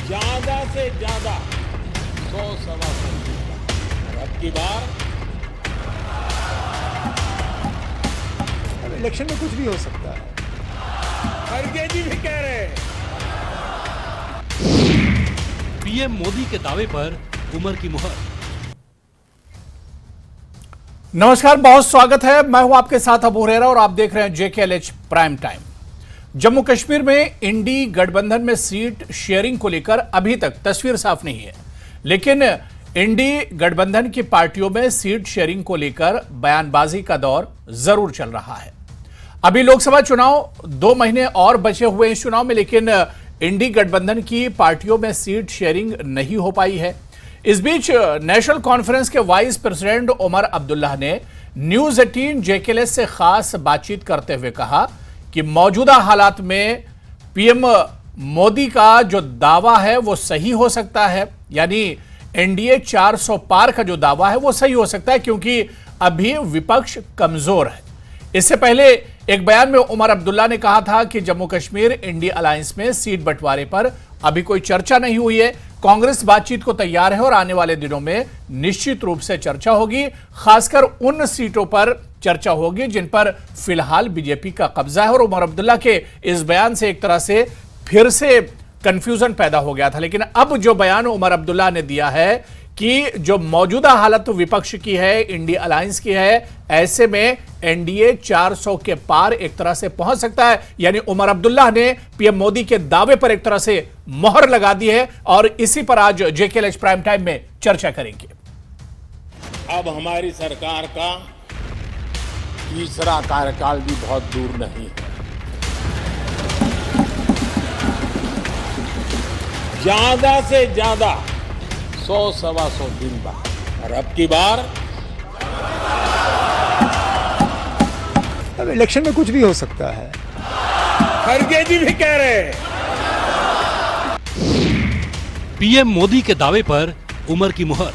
ज्यादा से ज्यादा 100-125 और अब की बार इलेक्शन में कुछ भी हो सकता है। खड़गे जी भी कह रहे हैं। पीएम मोदी के दावे पर उमर की मुहर। नमस्कार, बहुत स्वागत है। मैं हूं आपके साथ अबू हुरैरा और आप देख रहे हैं JKLH prime time. Jammu Kashmir में इंडी गठबंधन में सीट शेयरिंग को लेकर अभी तक तस्वीर साफ नहीं है, लेकिन इंडी गठबंधन की पार्टियों में सीट शेयरिंग को लेकर बयानबाजी का दौर जरूर चल रहा है। अभी लोकसभा चुनाव 2 महीने और बचे हुए इस चुनाव में, लेकिन इंडी गठबंधन की पार्टियों में सीट शेयरिंग नहीं हो पाई है। इस बीच नेशनल कॉन्फ्रेंस के वाइस प्रेसिडेंट उमर अब्दुल्ला ने न्यूज 18 JKLH से खास बातचीत करते हुए कहा कि मौजूदा हालात में पीएम मोदी का जो दावा है वो सही हो सकता है, यानी एनडीए 400 पार का जो दावा है वो सही हो सकता है, क्योंकि अभी विपक्ष कमजोर है। इससे पहले एक बयान में उमर अब्दुल्ला ने कहा था कि जम्मू कश्मीर इंडी अलायंस में सीट बंटवारे पर अभी कोई चर्चा नहीं हुई है। कांग्रेस बातचीत को तैयार है और आने वाले दिनों में निश्चित रूप से चर्चा होगी। खासकर उन सीटों पर चर्चा होगी जिन पर फिलहाल बीजेपी का कब्जा है। और उमर अब्दुल्ला के इस बयान से एक तरह से फिर से कंफ्यूजन पैदा हो गया था, लेकिन अब जो बयान उमर अब्दुल्ला ने दिया है कि जो मौजूदा हालत विपक्ष की है, इंडिया अलायंस की है, ऐसे में एनडीए 400 के पार एक तरह से पहुंच सकता है। यानी उमर अब्दुल्ला ने पीएम मोदी के दावे पर एक तरह से मोहर लगा दी है और इसी पर आज JKLH प्राइम टाइम में चर्चा करेंगे। अब हमारी सरकार का तीसरा कार्यकाल भी बहुत दूर नहीं है। ज्यादा से ज्यादा 100-125 दिन बाद और अब की बार अब इलेक्शन में कुछ भी हो सकता है। खड़गे जी भी कह रहे हैं। पीएम मोदी के दावे पर उमर की मुहर।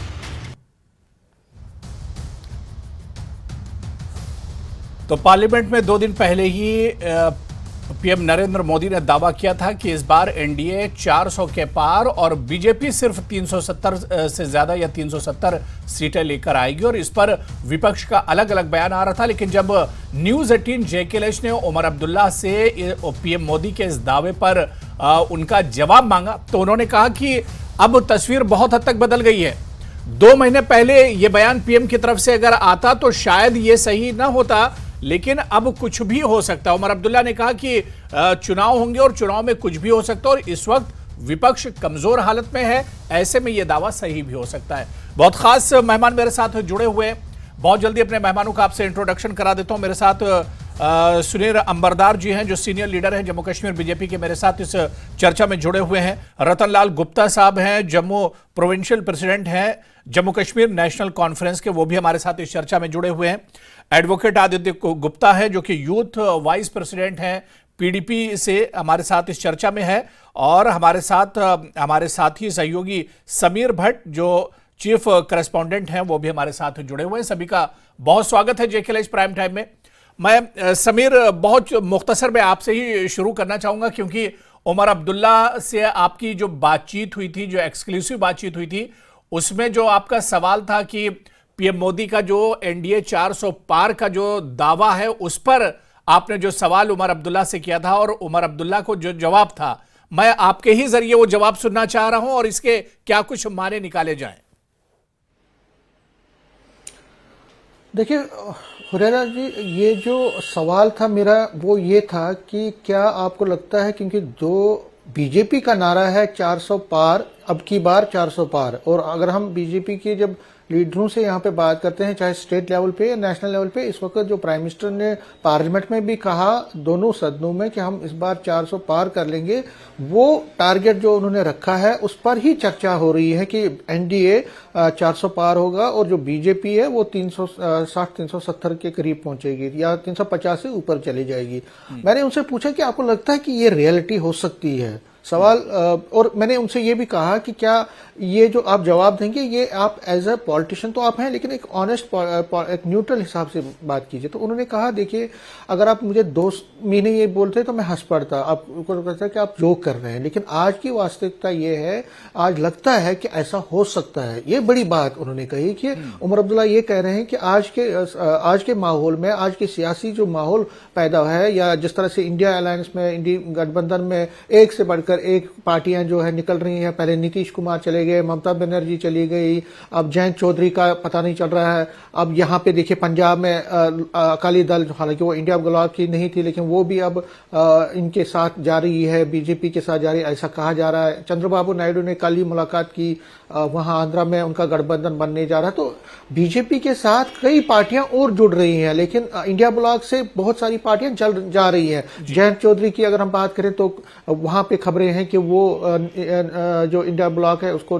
तो पार्लियामेंट में 2 दिन पहले ही पीएम नरेंद्र मोदी ने दावा किया था कि इस बार एनडीए 400 के पार और बीजेपी सिर्फ 370 से ज्यादा या 370 सीटें लेकर आएगी, और इस पर विपक्ष का अलग अलग बयान आ रहा था। लेकिन जब न्यूज 18 JKLH ने उमर अब्दुल्ला से पीएम मोदी के इस दावे पर उनका जवाब मांगा, तो उन्होंने कहा कि अब तस्वीर बहुत हद तक बदल गई है। 2 महीने पहले यह बयान पीएम की तरफ से अगर आता तो शायद ये सही ना होता, लेकिन अब कुछ भी हो सकता है। उमर अब्दुल्ला ने कहा कि चुनाव होंगे और चुनाव में कुछ भी हो सकता है, और इस वक्त विपक्ष कमजोर हालत में है, ऐसे में यह दावा सही भी हो सकता है। बहुत खास मेहमान मेरे साथ जुड़े हुए हैं। बहुत जल्दी अपने मेहमानों का आपसे इंट्रोडक्शन करा देता हूं। मेरे साथ सुनील अंबरदार जी हैं, जो सीनियर लीडर हैं जम्मू कश्मीर बीजेपी के, मेरे साथ इस चर्चा में जुड़े हुए हैं। रतनलाल गुप्ता साहब हैं, जम्मू प्रोविंशियल प्रेसिडेंट हैं जम्मू कश्मीर नेशनल कॉन्फ्रेंस के, वो भी हमारे साथ इस चर्चा में जुड़े हुए हैं। एडवोकेट आदित्य गुप्ता है, जो कि यूथ वाइस प्रेसिडेंट हैं PDP से, हमारे साथ इस चर्चा में है। और हमारे साथ ही सहयोगी समीर भट्ट, जो चीफ करस्पॉन्डेंट हैं, वो भी हमारे साथ जुड़े हुए हैं। सभी का बहुत स्वागत है JKLH प्राइम टाइम में। मैं समीर, बहुत मुख्तसर में आपसे ही शुरू करना चाहूंगा, क्योंकि उमर अब्दुल्ला से आपकी जो बातचीत हुई थी, जो एक्सक्लूसिव बातचीत हुई थी, उसमें जो आपका सवाल था कि पीएम मोदी का जो एनडीए 400 पार का जो दावा है, उस पर आपने जो सवाल उमर अब्दुल्ला से किया था और उमर अब्दुल्ला को जो जवाब था, मैं आपके ही जरिए वो जवाब सुनना चाह रहा हूं और इसके क्या कुछ माने निकाले जाएं। देखिए हुरैरा जी, ये जो सवाल था मेरा वो ये था कि क्या आपको लगता है, क्योंकि बीजेपी का नारा है 400 पार, अब की बार 400 पार, और अगर हम बीजेपी की जब लीडरों से यहाँ पे बात करते हैं, चाहे स्टेट लेवल पे या नेशनल लेवल पे, इस वक्त जो प्राइम मिनिस्टर ने पार्लियामेंट में भी कहा दोनों सदनों में कि हम इस बार 400 पार कर लेंगे, वो टारगेट जो उन्होंने रखा है उस पर ही चर्चा हो रही है कि एनडीए 400 पार होगा और जो बीजेपी है वो 360-370 के करीब पहुंचेगी या 350 से ऊपर चली जाएगी। मैंने उनसे पूछा कि आपको लगता है कि ये रियलिटी हो सकती है? सवाल और मैंने उनसे ये भी कहा कि क्या ये जो आप जवाब देंगे ये आप एज अ पॉलिटिशियन तो आप हैं, लेकिन एक ऑनेस्ट एक न्यूट्रल हिसाब से बात कीजिए। तो उन्होंने कहा देखिए, अगर आप मुझे 2 महीने ये बोलते तो मैं हंस पड़ता, आपको लगता है कि आप जोक कर रहे हैं, लेकिन आज की वास्तविकता ये है, आज लगता है कि ऐसा हो सकता है। ये बड़ी बात उन्होंने कही कि उमर अब्दुल्ला ये कह रहे हैं कि आज के माहौल में, आज के सियासी जो माहौल पैदा है, या जिस तरह से इंडिया अलायंस में, इंडिया गठबंधन में एक से बढ़कर एक पार्टियां जो है निकल रही हैं। पहले नीतीश कुमार चले गए, ममता बनर्जी चली गई, अब जयंत चौधरी का पता नहीं चल रहा है। अब यहाँ पे देखिए पंजाब में अकाली दल, हालांकि वो इंडिया ब्लॉक की नहीं थी, लेकिन वो भी अब इनके साथ जा रही है, बीजेपी के साथ जा रही है, ऐसा कहा जा रहा है। चंद्रबाबू नायडू ने कल ही मुलाकात की, वहां आंध्रा में उनका गठबंधन बनने जा रहा है। तो बीजेपी के साथ कई पार्टियां और जुड़ रही हैं, लेकिन इंडिया ब्लॉक से बहुत सारी पार्टियां चल जा रही हैं। जयंत चौधरी की अगर हम बात करें तो वहां पे खबरें हैं कि वो जो इंडिया ब्लॉक है उसको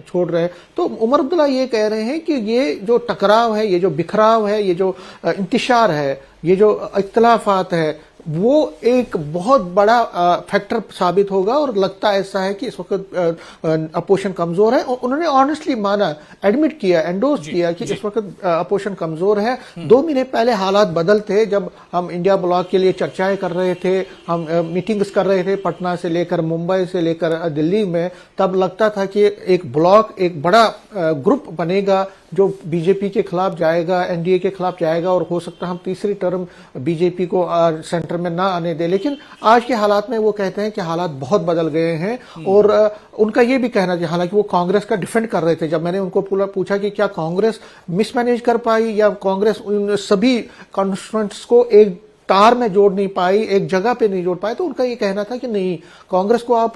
छोड़ रहे हैं। तो उमर अब्दुल्ला ये कह रहे हैं कि ये जो टकराव है, ये जो बिखराव है, ये जो इंतशार है, ये जो इख्तलाफात है, वो एक बहुत बड़ा फैक्टर साबित होगा। और लगता ऐसा है कि इस वक्त अपोजिशन कमजोर है, और उन्होंने ऑनेस्टली माना, एडमिट किया, एंडोर्स किया कि इस वक्त अपोजिशन कमजोर है। 2 महीने पहले हालात बदल थे, जब हम इंडिया ब्लॉक के लिए चर्चाएं कर रहे थे, हम मीटिंग्स कर रहे थे पटना से लेकर मुंबई से लेकर दिल्ली में, तब लगता था कि एक ब्लॉक, एक बड़ा ग्रुप बनेगा जो बीजेपी के खिलाफ जाएगा, एनडीए के खिलाफ जाएगा, और हो सकता है हम तीसरी टर्म बीजेपी को सेंटर में ना आने दें। लेकिन आज के हालात में वो कहते हैं कि हालात बहुत बदल गए हैं। और उनका ये भी कहना चाहिए, हालांकि वो कांग्रेस का डिफेंड कर रहे थे, जब मैंने उनको पूछा कि क्या कांग्रेस मिसमैनेज कर पाई, या कांग्रेस उन सभी कॉन्स्टिट्यूएंट्स को एक तार में जोड़ नहीं पाई, एक जगह पे नहीं जोड़ पाए, तो उनका ये कहना था कि नहीं, कांग्रेस को आप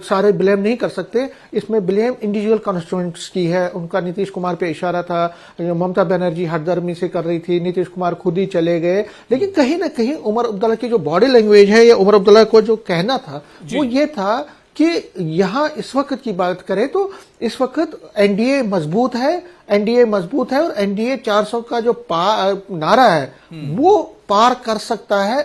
सारे ब्लेम नहीं कर सकते, इसमें ब्लेम इंडिविजुअल कॉन्स्टिट्यूएंट्स की है। उनका नीतीश कुमार पे इशारा था, ममता बनर्जी हटदर्मी से कर रही थी, नीतीश कुमार खुद ही चले गए। लेकिन कहीं ना कहीं उमर अब्दुल्ला की जो बॉडी लैंग्वेज है, या उमर अब्दुल्ला को जो कहना था वो ये था कि यहां इस वक्त की बात करें तो इस वक्त एनडीए मजबूत है, और एनडीए 400 का जो नारा है वो पार कर सकता है,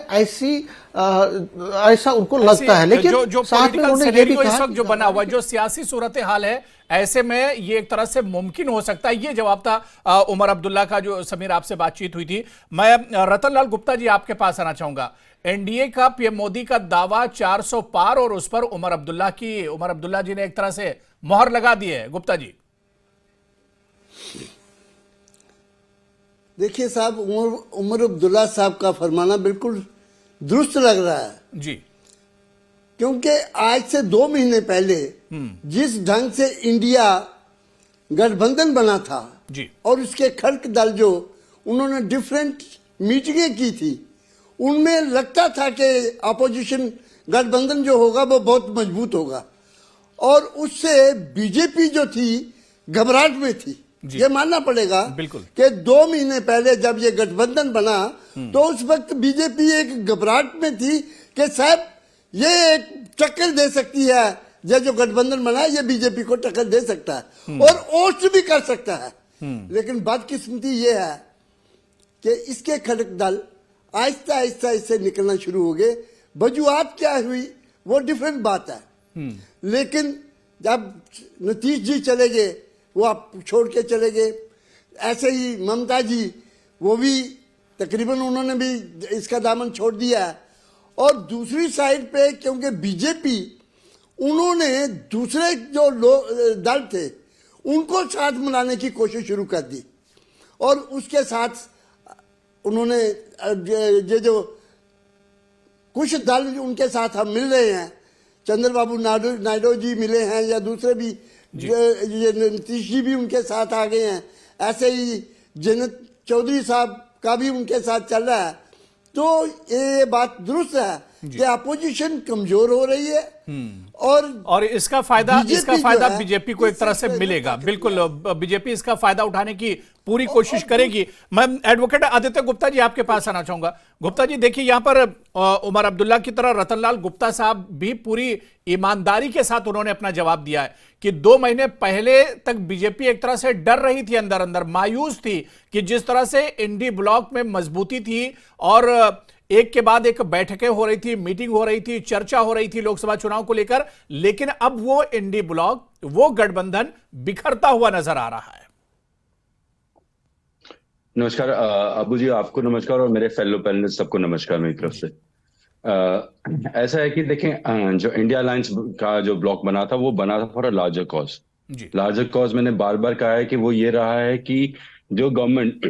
ऐसा उनको लगता है। लेकिन जो साथ में उन्होंने ये भी कहा इस वक्त जो बना हुआ, जो सियासी सूरत हाल है, ऐसे में ये एक तरह से मुमकिन हो सकता है। ये जवाब था उमर अब्दुल्ला का, जो समीर आपसे बातचीत हुई थी। मैं रतनलाल गुप्ता जी आपके पास आना चाहूंगा। एनडीए का, पीएम मोदी का दावा 400 पार, और उस पर उमर अब्दुल्ला जी ने एक तरह से मोहर लगा दी है। गुप्ता जी देखिए साहब, उमर अब्दुल्ला साहब का फरमाना बिल्कुल दुरुस्त लग रहा है जी, क्योंकि आज से 2 महीने पहले जिस ढंग से इंडिया गठबंधन बना था जी, और उसके खड़क दल जो उन्होंने डिफरेंट मीटिंगें की थी, उनमें लगता था कि अपोजिशन गठबंधन जो होगा वो बहुत मजबूत होगा, और उससे बीजेपी जो थी घबराहट में थी। ये मानना पड़ेगा बिल्कुल कि 2 महीने पहले जब ये गठबंधन बना तो उस वक्त बीजेपी एक घबराहट में थी कि साहब ये एक टक्कर दे सकती है, ये जो गठबंधन बना है ये बीजेपी को टक्कर दे सकता है और ओस्ट भी कर सकता है। लेकिन बदकिस्मती ये है कि इसके खड़क दल आहिस्ता आहिस्ता इससे निकलना शुरू हो गए। वजूहत क्या हुई वो डिफरेंट बात है, लेकिन जब नीतीश जी चले गए, वो आप छोड़ के चले गए, ऐसे ही ममता जी, वो भी तकरीबन उन्होंने भी इसका दामन छोड़ दिया है। और दूसरी साइड पे क्योंकि बीजेपी, उन्होंने दूसरे जो दल थे उनको साथ मिलाने की कोशिश शुरू कर दी, और उसके साथ उन्होंने ये जो कुछ दल उनके साथ हम मिल रहे हैं, चंद्रबाबू नायडू जी मिले हैं, या दूसरे भी ये नीतीश जी भी उनके साथ आ गए हैं, ऐसे ही जयंत चौधरी साहब का भी उनके साथ चल रहा है। तो ये बात दुरुस्त है कि अपोजिशन कमजोर हो रही है, और इसका फायदा बीजेपी को एक तरह से मिलेगा। बिल्कुल, बीजेपी इसका फायदा उठाने की पूरी कोशिश करेगी। मैं एडवोकेट आदित्य गुप्ता जी आपके पास आना चाहूंगा। गुप्ता जी देखिए, यहां पर उमर अब्दुल्ला की तरह रतनलाल गुप्ता साहब भी पूरी ईमानदारी के साथ उन्होंने अपना जवाब दिया है कि 2 महीने पहले तक बीजेपी एक तरह से डर रही थी, अंदर अंदर मायूस थी कि जिस तरह से इंडी ब्लॉक में मजबूती थी और एक के बाद एक बैठकें हो रही थी, मीटिंग हो रही थी, चर्चा हो रही थी लोकसभा चुनाव को लेकर, लेकिन अब वो इंडी ब्लॉक, वो गठबंधन बिखरता हुआ नजर आ रहा है। नमस्कार अबू जी, आपको नमस्कार और मेरे फेलो पैनलिस्ट सबको नमस्कार मेरी तरफ से। ऐसा है कि देखें, जो इंडिया अलायंस का जो ब्लॉक बना था वो बना था for a larger cause. Larger cause मैंने बार बार कहा है कि वो ये रहा है कि जो गवर्नमेंट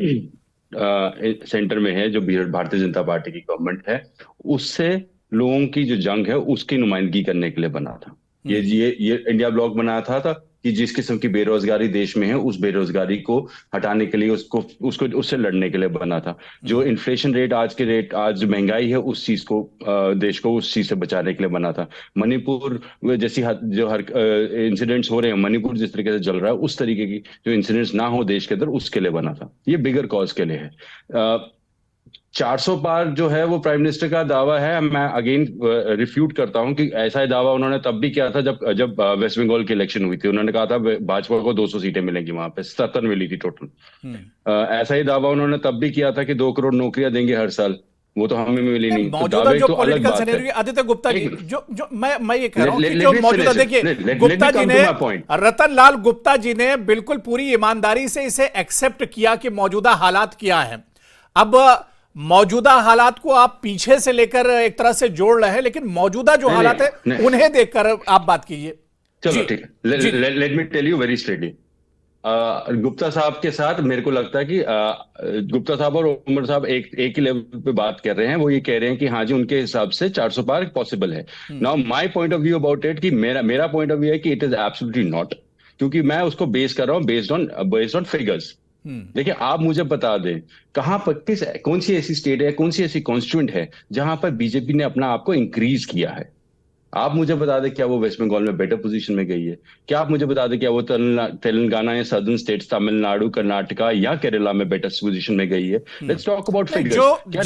सेंटर में है, जो भारतीय जनता पार्टी की गवर्नमेंट है, उससे लोगों की जो जंग है उसकी नुमाइंदगी करने के लिए बना था। ये इंडिया ब्लॉक बनाया था कि जिस किस्म की बेरोजगारी देश में है उस बेरोजगारी को हटाने के लिए उससे लड़ने के लिए बना था। जो इन्फ्लेशन रेट आज महंगाई है उस चीज को देश को उस चीज से बचाने के लिए बना था। मणिपुर जैसी जो हर इंसिडेंट्स हो रहे हैं, मणिपुर जिस तरीके से जल रहा है उस तरीके की जो इंसिडेंट्स ना हो देश के अंदर, उसके लिए बना था। ये बिगर कॉज के लिए है। 400 पार जो है वो प्राइम मिनिस्टर का दावा है। मैं अगेन रिफ्यूट करता हूं कि ऐसा ही दावा उन्होंने तब भी किया था जब वेस्ट बंगाल की इलेक्शन हुई थी। उन्होंने कहा था भाजपा को 200 सीटें मिलेंगी, वहां पे 70 मिली थी टोटल। ऐसा ही दावा उन्होंने तब भी किया था कि 2 करोड़ नौकरियां देंगे हर साल, वो तो हमें मिली नहीं। मौजूदा जो पॉलिटिकल सिनेरियो, आदित्य गुप्ता जी, जो मैं ये कह रहा हूं कि जो मौजूदा, देखिए गुप्ता जी ने, रतन लाल गुप्ता जी ने बिल्कुल पूरी ईमानदारी से इसे एक्सेप्ट किया कि मौजूदा हालात क्या है। अब मौजूदा हालात को आप पीछे से लेकर एक तरह से जोड़ रहे हैं, लेकिन मौजूदा जो हालात है उन्हें देखकर आप बात कीजिए। चलो ठीक है, let me tell you very straightly. Gupta साहब के साथ मेरे को लगता है कि गुप्ता साहब और उमर साहब एक ही लेवल पे बात कर रहे हैं। वो ये कह रहे हैं कि हाँ जी, उनके हिसाब से 400 पार पॉसिबल है। Now my point of view about it, कि मेरा पॉइंट ऑफ व्यू है कि इट इज एब्सोल्युटली नॉट, क्योंकि मैं उसको बेस कर रहा हूं बेस्ड ऑन फिगर्स। देखिए, आप मुझे बता दें कहां पर कौन सी ऐसी स्टेट है, कौन सी ऐसी कॉन्स्टिट्यूएंट है जहां पर बीजेपी ने अपना आप को इंक्रीज किया है। आप मुझे बता दें क्या वो वेस्ट बंगाल में बेटर पोजीशन में गई है? क्या आप मुझे बता दें क्या वो तेलंगाना या सदर्न स्टेट्स, तमिलनाडु, कर्नाटका या केरला में बेटर पोजीशन में गई है? Let's talk about figures.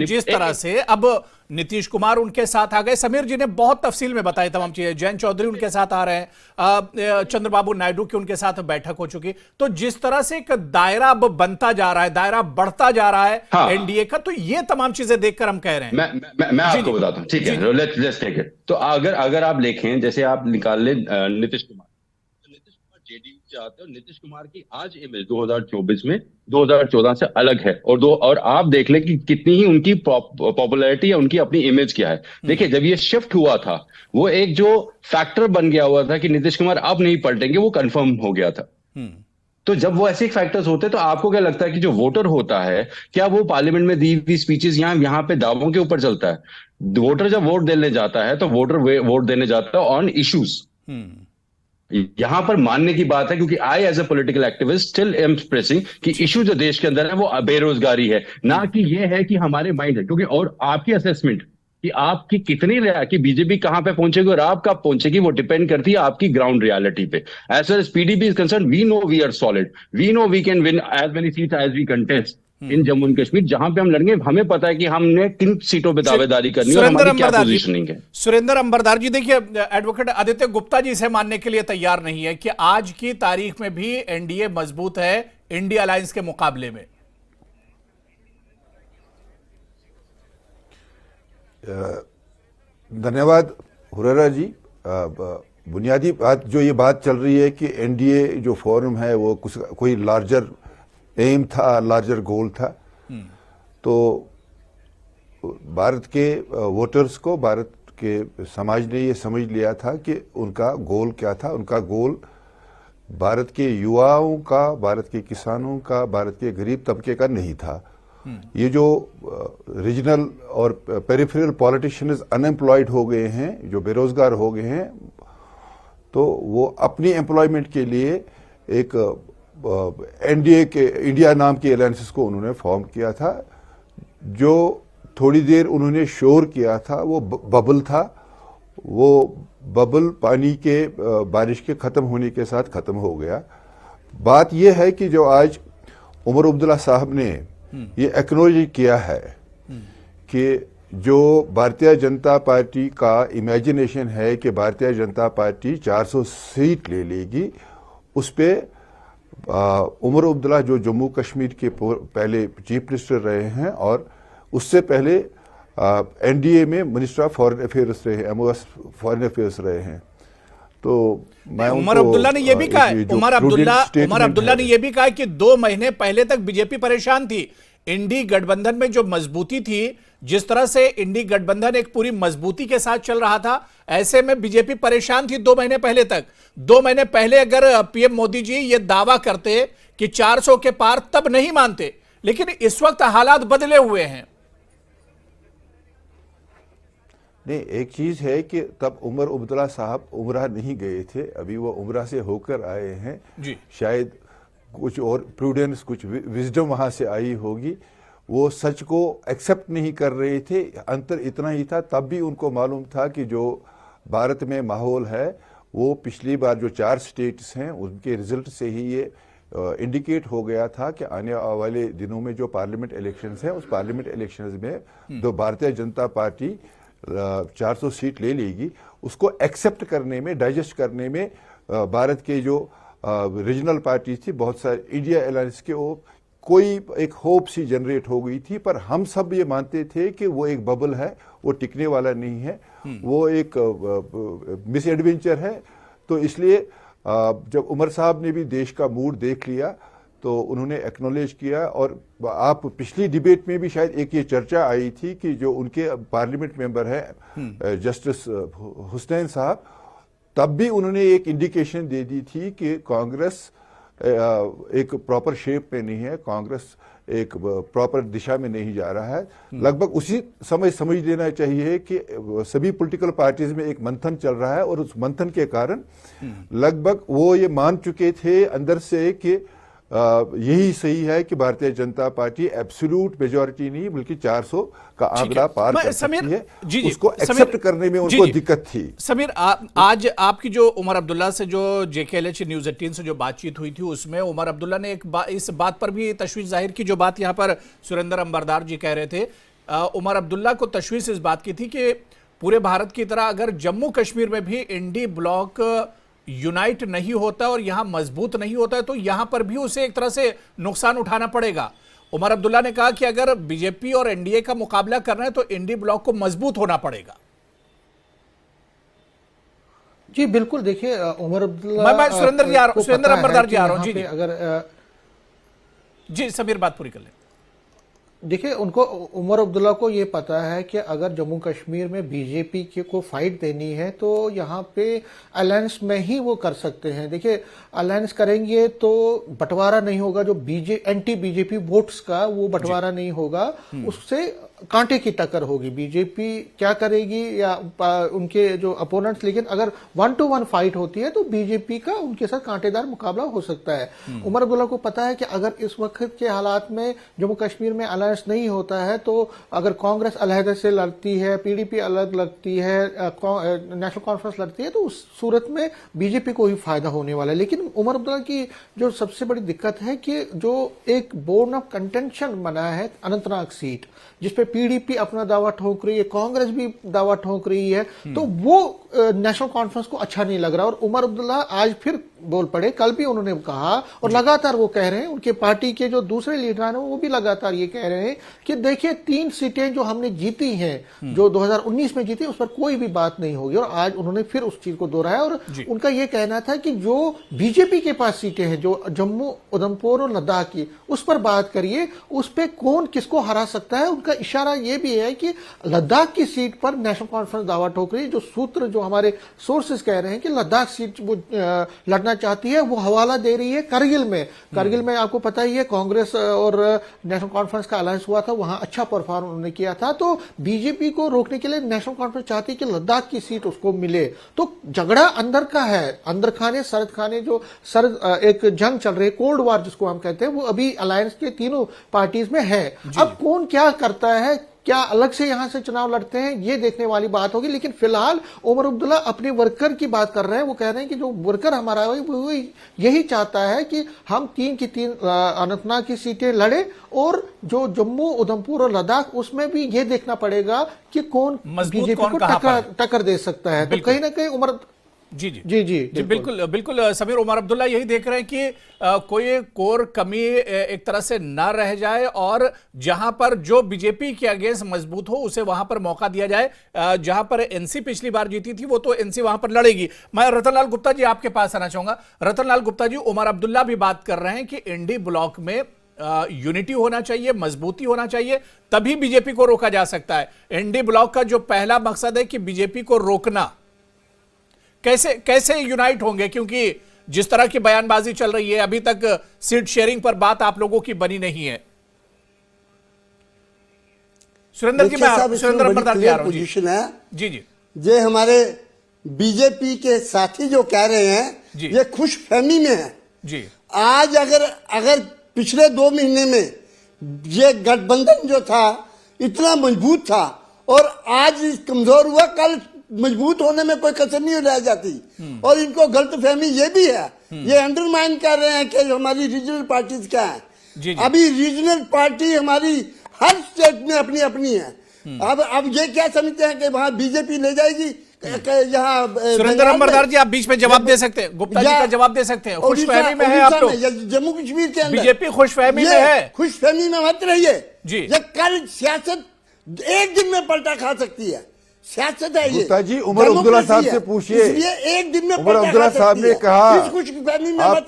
जिस तरह से अब नीतीश कुमार उनके साथ आ गए, समीर जी ने बहुत तफसील में बताई तमाम चीजें, जयंत चौधरी उनके साथ आ रहे हैं, चंद्रबाबू नायडू की उनके साथ बैठक हो चुकी। तो जिस तरह से एक दायरा अब बनता जा रहा है, दायरा बढ़ता जा रहा है एनडीए का, तो ये तमाम चीजें देखकर हम कह रहे हैं। मैं आपको बताता हूं, ठीक है, लेट्स टेक इट। तो अगर आप देखें, जैसे आप निकाल ले नीतीश कुमार जेडीयू से आते हैं, और नीतीश कुमार की आज इमेज 2024 में 2014 से अलग है। और आप देख लें कि कितनी ही उनकी पॉपुलैरिटी या उनकी अपनी इमेज क्या है। देखिए, जब ये शिफ्ट हुआ था, वो एक जो फैक्टर बन गया हुआ था कि नीतीश कुमार अब नहीं पलटेंगे, वो कंफर्म हो गया था। तो जब वो ऐसे फैक्टर्स होते हैं, तो आपको क्या लगता है कि जो वोटर होता है, क्या वो पार्लियामेंट में दी हुई स्पीचेस यहाँ पे दावों के ऊपर चलता है? वोटर जब वोट देने जाता है तो वोटर वोट देने जाता है ऑन इश्यूज। यहां पर मानने की बात है, क्योंकि I as a political activist still am expressing कि इशू जो देश के अंदर है वो बेरोजगारी है, ना कि ये है कि हमारे माइंड है। क्योंकि और आपकी असेसमेंट कि आपकी कितनी कि बीजेपी कहां पे पहुंचेगी और आप कब पहुंचेगी, वो डिपेंड करती है आपकी ग्राउंड रियलिटी पे। As far as PDP is concern, we know we are solid, we know we can win as many seats as we contest in Jammu and Kashmir. जहां पे हम लड़ेंगे, हमें पता है कि हमने किन सीटों पे दावेदारी करनी है और हमारी क्या पोजीशनिंग है। सुरेंद्र अंबरदार जी, देखिए एडवोकेट आदित्य गुप्ता जी इसे मानने के लिए तैयार नहीं है कि आज की तारीख में भी एनडीए मजबूत है इंडिया अलायंस के मुकाबले में। धन्यवाद हुरेरा जी। बुनियादी बात जो ये बात चल रही है कि एनडीए जो फोरम है वो कोई लार्जर एम था, लार्जर गोल था। तो भारत के वोटर्स को, भारत के समाज ने ये समझ लिया था कि उनका गोल क्या था। उनका गोल भारत के युवाओं का, भारत के किसानों का, भारत के गरीब तबके का नहीं था। ये जो रीजनल और पेरिफेरल पॉलिटिशियंस अनएम्प्लॉयड हो गए हैं, जो बेरोजगार हो गए हैं, तो वो अपनी एम्प्लॉयमेंट के लिए एक एनडीए के, इंडिया नाम के अलायंसेस को उन्होंने फॉर्म किया था। जो थोड़ी देर उन्होंने शोर किया था वो बबल था। वो बबल पानी के बारिश के खत्म होने के साथ खत्म हो गया। बात यह है कि जो आज उमर अब्दुल्ला साहब ने ये एक्नॉलेज किया है कि जो भारतीय जनता पार्टी का इमेजिनेशन है कि भारतीय जनता पार्टी 400 सीट ले लेगी, उस पे उमर अब्दुल्ला जो जम्मू कश्मीर के पहले चीफ मिनिस्टर रहे हैं और उससे पहले एनडीए में मिनिस्टर ऑफ फॉरेन अफेयर्स रहे, एमओएस फॉरेन अफेयर्स रहे हैं। तो मैं उमर अब्दुल्ला ने यह भी कहा है, उमर अब्दुल्ला ने यह भी कहा कि 2 महीने पहले तक बीजेपी परेशान थी। इंडी गठबंधन में जो मजबूती थी, जिस तरह से इंडी गठबंधन एक पूरी मजबूती के साथ चल रहा था, ऐसे में बीजेपी परेशान थी 2 महीने पहले तक। 2 महीने पहले अगर पीएम मोदी जी ये दावा करते कि 400 के पार, तब नहीं मानते, लेकिन इस वक्त हालात बदले हुए हैं। नहीं, एक चीज है कि तब उमर अब्दुल्ला साहब उमरा नहीं गए थे, अभी वो उमरा से होकर आए हैं जी। शायद कुछ और प्रूडेंस, कुछ विजडम वहां से आई होगी। वो सच को एक्सेप्ट नहीं कर रहे थे, अंतर इतना ही था। तब भी उनको मालूम था कि जो भारत में माहौल है वो पिछली बार जो 4 स्टेट्स हैं उनके रिजल्ट से ही ये इंडिकेट हो गया था कि आने वाले दिनों में जो पार्लियामेंट इलेक्शंस हैं, उस पार्लियामेंट इलेक्शंस में जो भारतीय जनता पार्टी 400 सीट ले लेगी, उसको एक्सेप्ट करने में, डाइजेस्ट करने में भारत के जो रीजनल पार्टी थी, बहुत सारे इंडिया अलायंस के, वो कोई एक होप सी जनरेट हो गई थी। पर हम सब ये मानते थे कि वो एक बबल है, वो टिकने वाला नहीं है, वो एक मिस एडवेंचर है। तो इसलिए जब उमर साहब ने भी देश का मूड देख लिया तो उन्होंने एक्नॉलेज किया। और आप पिछली डिबेट में भी शायद एक ये चर्चा आई थी कि जो उनके पार्लियामेंट मेंबर है जस्टिस हुसैन साहब, तब भी उन्होंने एक इंडिकेशन दे दी थी कि कांग्रेस एक प्रॉपर शेप में नहीं है, कांग्रेस एक प्रॉपर दिशा में नहीं जा रहा है। लगभग उसी समय समझ लेना चाहिए कि सभी पॉलिटिकल पार्टीज में एक मंथन चल रहा है और उस मंथन के कारण लगभग वो ये मान चुके थे अंदर से कि यही सही है कि Bharatiya Janata party absolute majority नहीं बल्कि 400 का आंकड़ा पार कर सकती है। जी, उसको एक्सेप्ट करने में उनको दिक्कत थी। समीर, आज आपकी जो उमर अब्दुल्ला से जो जेकेएलएच न्यूज 18 से जो बातचीत हुई थी, उसमें उमर अब्दुल्ला ने इस बात पर भी तशवीश जाहिर की, जो बात यहां पर सुरेंद्र अंबरदार जी कह रहे थे। उमर अब्दुल्ला को तशवीश इस बात की थी कि पूरे भारत की तरह अगर जम्मू कश्मीर में भी इंडी ब्लॉक यूनाइट नहीं होता और यहां मजबूत नहीं होता है तो यहां पर भी उसे एक तरह से नुकसान उठाना पड़ेगा। उमर अब्दुल्ला ने कहा कि अगर बीजेपी और एनडीए का मुकाबला करना है तो इंडी ब्लॉक को मजबूत होना पड़ेगा। जी बिल्कुल, देखिए उमर अब्दुल्ला, मैं सुरेंद्र अंबरदार जी आ रहा हूं। जी अगर जी समीर बात पूरी कर लें। देखिए, उनको, उमर अब्दुल्ला को ये पता है कि अगर जम्मू कश्मीर में बीजेपी को फाइट देनी है तो यहाँ पे अलायंस में ही वो कर सकते हैं। देखिए, अलायंस करेंगे तो बंटवारा नहीं होगा, जो एंटी बीजेपी वोट्स का वो बंटवारा नहीं होगा, उससे कांटे की टक्कर होगी। बीजेपी क्या करेगी या उनके जो अपोनेंट्स, लेकिन अगर 1-to-1 फाइट होती है तो बीजेपी का उनके साथ कांटेदार मुकाबला हो सकता है। उमर अब्दुल्ला को पता है कि अगर इस वक्त के हालात में जम्मू कश्मीर में अलायंस नहीं होता है तो अगर कांग्रेस अलहदा से लड़ती है, पीडीपी अलग लड़ती है, नेशनल कॉन्फ्रेंस लड़ती है, तो उस सूरत में बीजेपी को ही फायदा होने वाला है। लेकिन उमर अब्दुल्ला की जो सबसे बड़ी दिक्कत है कि जो एक बोर्न ऑफ कंटेंशन बना है अनंतनाग सीट, जिसपे पीडीपी अपना दावा ठोक रही है, कांग्रेस भी दावा ठोक रही है, तो वो नेशनल कॉन्फ्रेंस को अच्छा नहीं लग रहा। और उमर अब्दुल्ला आज फिर बोल पड़े, कल भी उन्होंने कहा और लगातार वो कह रहे हैं, उनके पार्टी के जो दूसरे लीडर हैं वो भी लगातार ये कह रहे हैं कि देखिए 3 सीटें जो हमने जीती हैं, जो 2019 में जीती, उस पर कोई भी बात नहीं होगी। और आज उन्होंने फिर उस चीज को दोहराया और उनका ये कहना था कि जो बीजेपी के पास सीटें हैं, जो जम्मू, उधमपुर और लद्दाख की, उस पर बात करिए, उस पर कौन किसको हरा सकता है। उनका इशारा ये भी है कि लद्दाख की सीट पर नेशनल कॉन्फ्रेंस दावा ठोक रही है। जो सूत्र, जो हमारे सोर्सेज कह रहे हैं कि लद्दाख सीट वो लड़ना चाहती है, वो हवाला दे रही है करगिल में। करगिल में आपको पता ही है कांग्रेस और नेशनल कॉन्फ्रेंस का अलायंस हुआ था, वहां अच्छा परफॉर्म उन्होंने किया था। तो बीजेपी को रोकने के लिए नेशनल कॉन्फ्रेंस चाहती है कि लद्दाख की सीट उसको मिले। तो झगड़ा अंदर का है, अंदर खाने सरद खाने, जो सरद एक जंग चल रही है, कोल्ड वार जिसको हम कहते हैं, वो अभी अलायंस के तीनों पार्टीज में है। अब कौन क्या करता है, क्या अलग से यहां से चुनाव लड़ते हैं, ये देखने वाली बात होगी। लेकिन फिलहाल उमर अब्दुल्ला अपने वर्कर की बात कर रहे हैं। वो कह रहे हैं कि जो वर्कर हमारा है वो यही चाहता है कि हम 3 की 3 अनंतनाग की सीटें लड़े, और जो जम्मू, उधमपुर और लद्दाख, उसमें भी ये देखना पड़ेगा कि कौन बीजेपी को टक्कर दे सकता है। तो कहीं ना कहीं उमर जी जी जी जी जी बिल्कुल बिल्कुल समीर, उमर अब्दुल्ला यही देख रहे हैं कि कोई कोर कमी एक तरह से ना रह जाए और जहां पर जो बीजेपी के अगेंस्ट मजबूत हो उसे वहां पर मौका दिया जाए। जहां पर एनसी पिछली बार जीती थी वो तो एनसी वहां पर लड़ेगी। मैं रतनलाल गुप्ता जी आपके पास आना चाहूंगा। रतनलाल गुप्ता जी, उमर अब्दुल्ला भी बात कर रहे हैं कि इंडी ब्लॉक में यूनिटी होना चाहिए, मजबूती होना चाहिए, तभी बीजेपी को रोका जा सकता है। इंडी ब्लॉक का जो पहला मकसद है कि बीजेपी को रोकना, कैसे यूनाइट होंगे? क्योंकि जिस तरह की बयानबाजी चल रही है, अभी तक सीट शेयरिंग पर बात आप लोगों की बनी नहीं है। सुरेंद्र जी, मैं सुरेंद्र अंबरदार जी आ रहा हूं। पोजीशन है जी जी जे हमारे बीजेपी के साथी जो कह रहे हैं ये खुश फहमी में है जी। आज अगर पिछले 2 महीने में ये गठबंधन जो था इतना मजबूत था और आज कमजोर हुआ, कल मजबूत होने में कोई कसर नहीं रह जाती। और इनको गलतफहमी ये भी है, ये अंडरमाइन कर रहे हैं कि हमारी रीजनल पार्टीज क्या है। जी। अभी रीजनल पार्टी हमारी हर स्टेट में अपनी अपनी है। अब ये क्या समझते हैं कि वहां बीजेपी ले जाएगी यहाँ। सुरेंद्र अंबरदार जी, आप बीच में जवाब दे सकते हैं, गुप्ता जी का जवाब दे सकते हैं। खुशफहमी में है आप लोग, जम्मू कश्मीर के अंदर बीजेपी खुशफहमी में है। खुशफहमी में मत रहिए जी। ये कल सियासत एक दिन में पलटा खा सकती है, सियासत है ये। गुप्ता जी, उमर अब्दुल्ला साहब से पूछिए। ये एक दिन में उमर अब्दुल्ला साहब ने कहा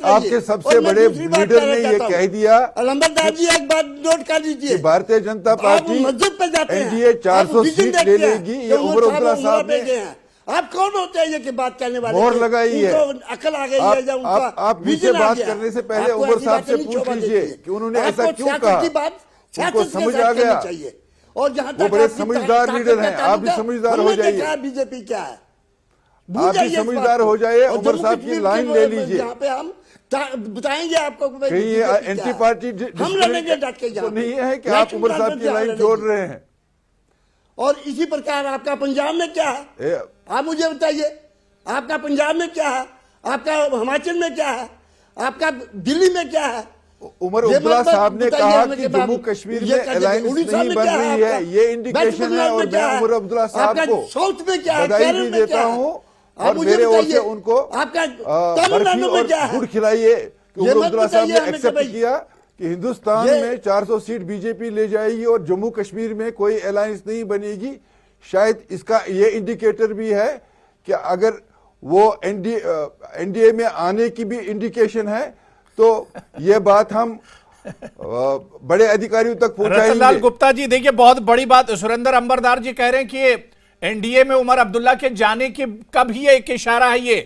आपके सबसे बड़े लीडर ने ये कह दिया। अलंबरदार जी, एक बात नोट कर लीजिए, भारतीय जनता पार्टी मस्जिद पे जाते हैं, एनडीए 400 सीट ले लेगी, ये उमर अब्दुल्ला साहब ने। आप कौन होते हैं ये कि बात करने वाले? मोहर लगाई है, अकल आ गई है, जब उनका आप मुझसे बात करने से पहले उमर साहब से पूछ लीजिए कि उन्होंने ऐसा क्यों कहा। उनको समझ आ गया चाहिए। और जहां तक वो बड़े समझदार लीडर हैं, आप भी समझदार हो जाइए। बीजेपी क्या है, आप भी समझदार हो जाइए, उमर साहब की लाइन ले लीजिए। यहाँ पे हम बताएंगे आपको कहीं ये एंटी पार्टी हम लड़ेंगे डट के। तो नहीं है कि आप उमर साहब की लाइन जोड़ रहे हैं। और इसी प्रकार आपका पंजाब में क्या है, आप मुझे बताइए। आपका पंजाब में क्या है, आपका हिमाचल में क्या है, आपका दिल्ली में क्या है? उमर अब्दुल्ला साहब ने कहा कि जम्मू कश्मीर में अलायंस नहीं बन रही है, ये इंडिकेशन है। और मैं उमर अब्दुल्ला साहब को साउथ में क्या है, बधाई भी देता हूँ और मेरे ओर से उनको आपका बर्फी और गुड़ खिलाइए कि उमर अब्दुल्ला साहब ने एक्सेप्ट किया कि हिंदुस्तान में 400 सीट बीजेपी ले जाएगी और जम्मू कश्मीर में कोई अलायंस नहीं बनेगी। शायद इसका ये इंडिकेटर भी है कि अगर वो एनडीए में आने की भी इंडिकेशन है तो ये बात हम बड़े अधिकारियों तक पहुंचाएंगे। रतनलाल गुप्ता जी, देखिए बहुत बड़ी बात सुरेंद्र अंबरदार जी कह रहे हैं कि एनडीए में उमर अब्दुल्ला के जाने की कब ही एक इशारा है। ये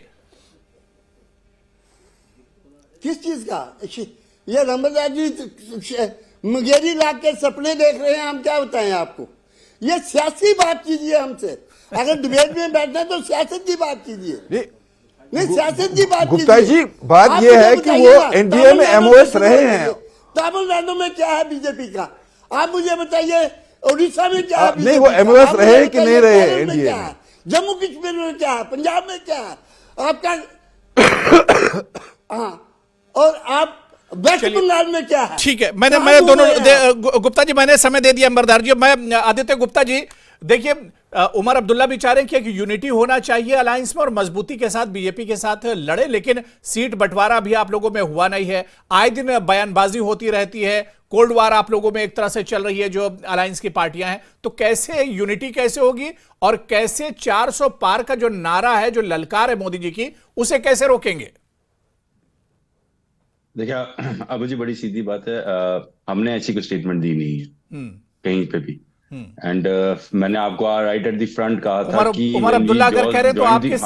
किस चीज का? ये नंबरदार जी मुंगेरी लाग के सपने देख रहे हैं, हम क्या बताएं आपको? ये सियासी बात कीजिए हमसे। अगर डिबेट में बैठना है तो सियासत की बात कीजिए। नहीं, सियासत की बात गुप्ता जी, बात यह है कि वो एनडीए में एमओएस रहे हैं। तमिलनाडु में क्या है बीजेपी का, आप मुझे बताइए। उड़ीसा में क्या है? नहीं, वो एमओएस रहे कि नहीं रहे एनडीए में? जम्मू कश्मीर में क्या है, पंजाब में क्या है आपका? हाँ, और आप वेस्ट बंगाल में क्या है? ठीक है, मैंने दोनों गुप्ता जी मैंने समय दे दिया अंबरदार जी। मैं आदित्य गुप्ता जी, देखिए उमर अब्दुल्ला भी चाह रहे हैं कि यूनिटी होना चाहिए अलायंस में और मजबूती के साथ बीजेपी के साथ लड़े, लेकिन सीट बंटवारा भी आप लोगों में हुआ नहीं है। आए दिन बयानबाजी होती रहती है, कोल्ड वार आप लोगों में एक तरह से चल रही है जो अलायंस की पार्टियां हैं। तो कैसे यूनिटी कैसे होगी और कैसे 400 पार का जो नारा है, जो ललकार है मोदी जी की, उसे कैसे रोकेंगे? देखिए अब जी बड़ी सीधी बात है, हमने ऐसी कोई स्टेटमेंट दी नहीं है कहीं पे भी। एंड मैंने आपको राइट एट द फ्रंट कहा था कि उमर अब्दुल्ला अगर कह रहे तो आपके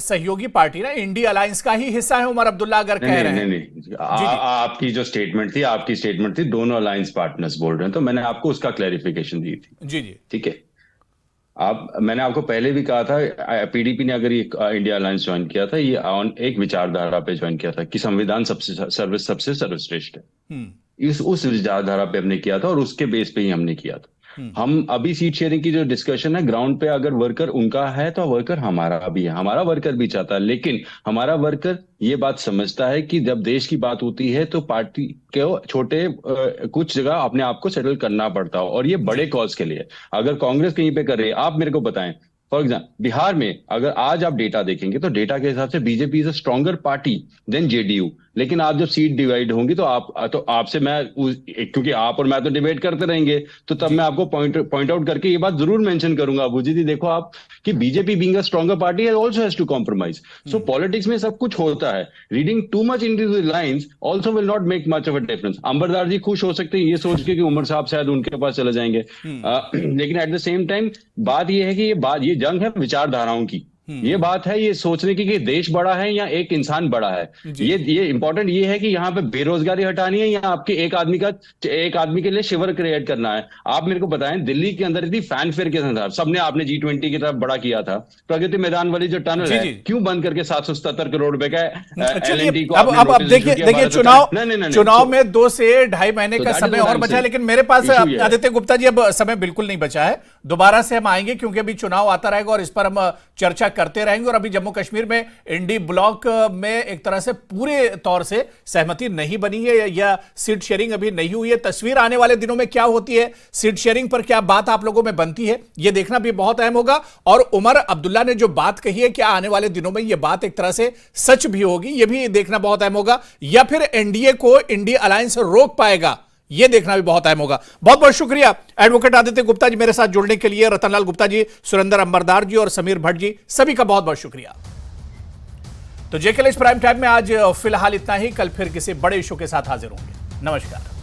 सहयोगी पार्टी ना इंडिया अलायंस का ही हिस्सा है उमर अब्दुल्ला अगर कह रहे हैं। नहीं, आपकी जो स्टेटमेंट थी दोनों अलायंस पार्टनर्स बोल रहे हैं, तो मैंने आपको उसका क्लैरिफिकेशन दी थी। जी जी ठीक है। मैंने आपको पहले भी कहा था, पीडीपी ने अगर ये इंडिया अलायंस ज्वाइन किया था, ये एक विचारधारा पे ज्वाइन किया था कि संविधान सबसे सर्वश्रेष्ठ है। उस विचारधारा पे हमने किया था और उसके बेस पे ही हमने किया था। हम अभी सीट शेयरिंग की जो डिस्कशन है, ग्राउंड पे अगर वर्कर उनका है तो वर्कर हमारा भी है, हमारा वर्कर भी चाहता है, लेकिन हमारा वर्कर ये बात समझता है कि जब देश की बात होती है तो पार्टी के छोटे कुछ जगह अपने आप को सेटल करना पड़ता हो, और ये बड़े कॉज के लिए। अगर कांग्रेस कहीं पे कर रही है, आप मेरे को बताएं फॉर एग्जाम्पल बिहार में अगर आज आप डेटा देखेंगे तो डेटा के हिसाब से BJP is a stronger party than JDU, लेकिन आप जब सीट डिवाइड होंगी तो आपसे मैं क्योंकि आप और मैं तो डिबेट करते रहेंगे, तो तब मैं आपको पॉइंट आउट करके ये बात जरूर मेंशन करूंगा अबूजी जी, देखो आप कि BJP being a stronger party also has to compromise. So politics में सब कुछ होता है, reading too much into the lines also will not make much of a difference. Ambardar ji खुश हो सकते हैं ये सोच के कि उमर साहब शायद उनके पास चले जाएंगे, लेकिन एट द सेम टाइम बात ये है कि ये जंग है विचारधाराओं की। ये बात है ये सोचने की कि देश बड़ा है या एक इंसान बड़ा है। ये इंपॉर्टेंट ये है कि यहाँ पे बेरोजगारी हटानी है या आपके एक आदमी के लिए शिवर क्रिएट करना है। आप मेरे को बताएं, दिल्ली के अंदर इतनी फैनफेयर के साथ सबने आपने G20 की तरफ बड़ा किया था, प्रगति मैदान वाली जो टनल है क्यों बंद करके 777 करोड़ रुपए का LNT को अब देखिए चुनाव में 2 से 2.5 महीने का समय और बचा है, लेकिन मेरे पास आदित्य गुप्ता जी अब समय बिल्कुल नहीं बचा है। दोबारा से हम आएंगे क्योंकि अभी चुनाव आता रहेगा और इस पर हम चर्चा करते रहेंगे। और अभी जम्मू कश्मीर में इंडी ब्लॉक में एक तरह से पूरे तौर से सहमति नहीं बनी है या सीट शेयरिंग अभी नहीं हुई है। तस्वीर आने वाले दिनों में क्या होती है, सीट शेयरिंग पर क्या बात आप लोगों में बनती है, यह देखना भी बहुत अहम होगा। और उमर अब्दुल्ला ने जो बात कही है क्या आने वाले दिनों में यह बात एक तरह से सच भी होगी, यह भी देखना बहुत अहम होगा, या फिर एनडीए को इंडिया अलायंस रोक पाएगा, यह देखना भी बहुत अहम होगा। बहुत बहुत शुक्रिया एडवोकेट आदित्य गुप्ता जी मेरे साथ जुड़ने के लिए। रतनलाल गुप्ता जी, सुरेंद्र अंबरदार जी और समीर भट्ट जी, सभी का बहुत बहुत शुक्रिया। तो जेके प्राइम टाइम में आज फिलहाल इतना ही। कल फिर किसी बड़े इशू के साथ हाजिर होंगे। नमस्कार।